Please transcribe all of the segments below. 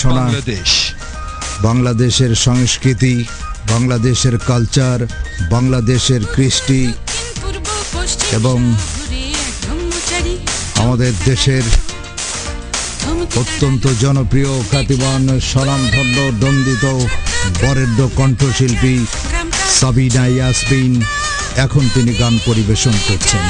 বাংলাদেশ, বাংলাদেশের সংস্কৃতি, বাংলাদেশের কালচার, বাংলাদেশের কৃষ্টি এবং আমাদের দেশের অত্যন্ত জনপ্রিয় খ্যাতিমান স্বনামধন্য দন্ডিত বরেণ্য কণ্ঠশিল্পী সাবিনা ইয়াসমিন এখন তিনি গান পরিবেশন করছেন।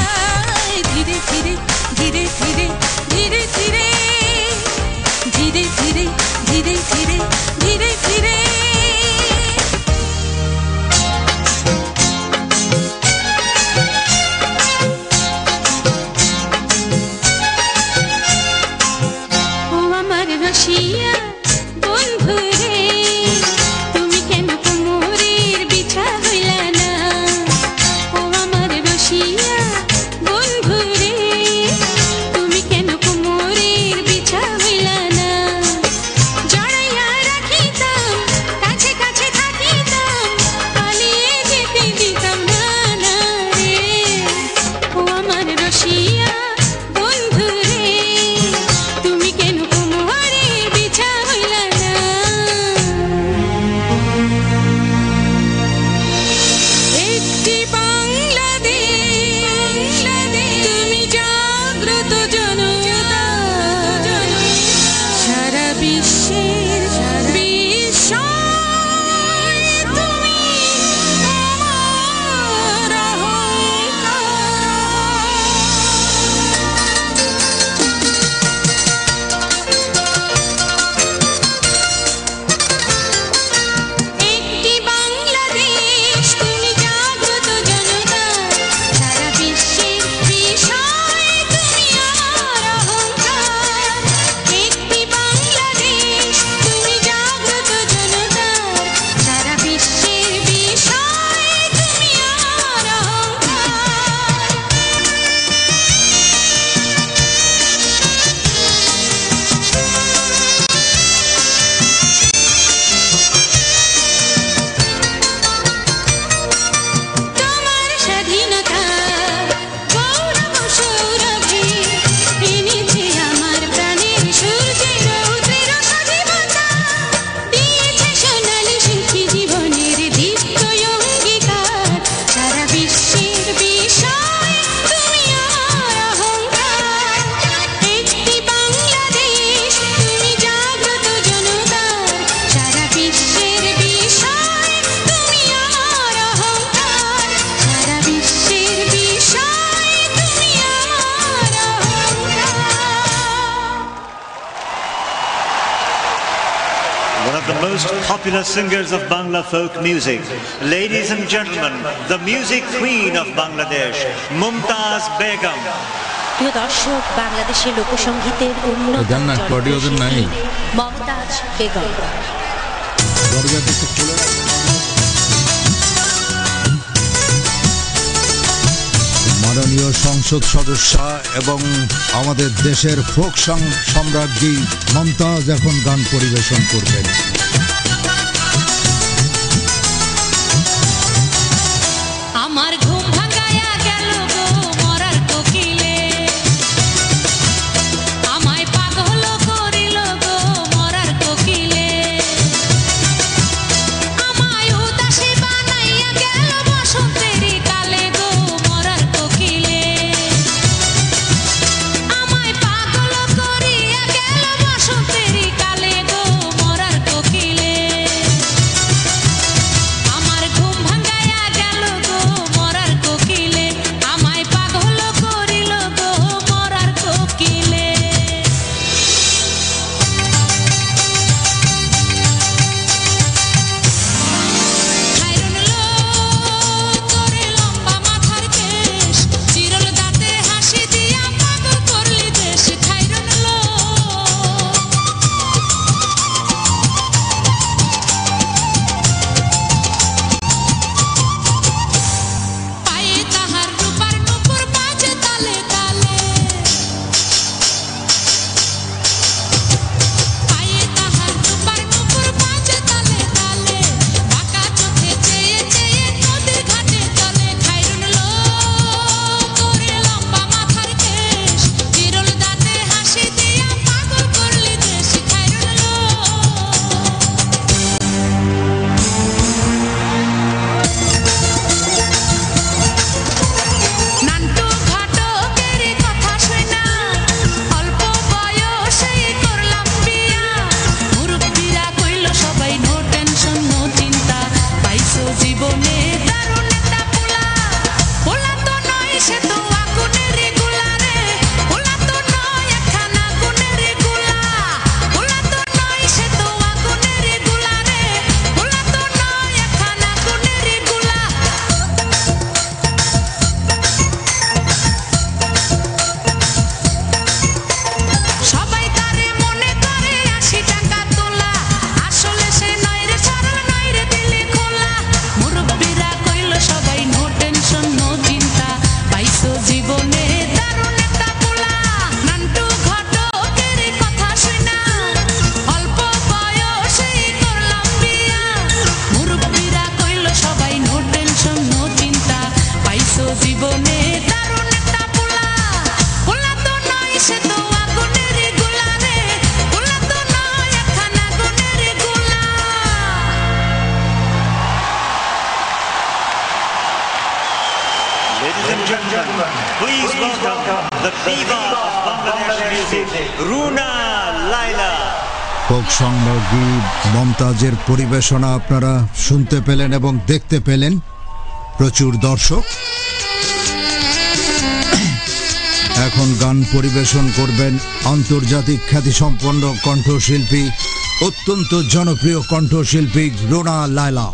One of the most popular singers of Bangla folk music. Ladies and gentlemen, the music queen of Bangladesh, Mumtaz Begum. প্রিয় দর্শক, বাংলাদেশের লোকসঙ্গীতের অন্যতম মমতাজ বেগম। মাননীয় সংসদ সদস্য এবং আমাদের দেশের ফোক সং সম্রাজ্ঞী মমতাজ এখন গান পরিবেশন করবেন। আমার ঘুম ভাঙায়া গেল গো মরার কোকিলে, আমায় পাগল করিল গো মরার কোকিলে, আমায় উদাসী বানাইয়া গেল বসন্তেরই কালে গো মরার কোকিলে, আমায় পাগল করিয়া গেল বসন্তেরই কালে গো মরার কোকিলে। Please welcome the diva of Bangladesh music, Runa Laila. Folk সম্রাজ্ঞী মমতাজের পরিবেশনা আপনারা শুনতে পেলেন এবং দেখতে পেলেন প্রচুর দর্শক। এখন গান পরিবেশন করবেন আন্তর্জাতিক খ্যাতিসম্পন্ন কণ্ঠশিল্পী, অত্যন্ত জনপ্রিয় কণ্ঠশিল্পী রুনা লায়লা।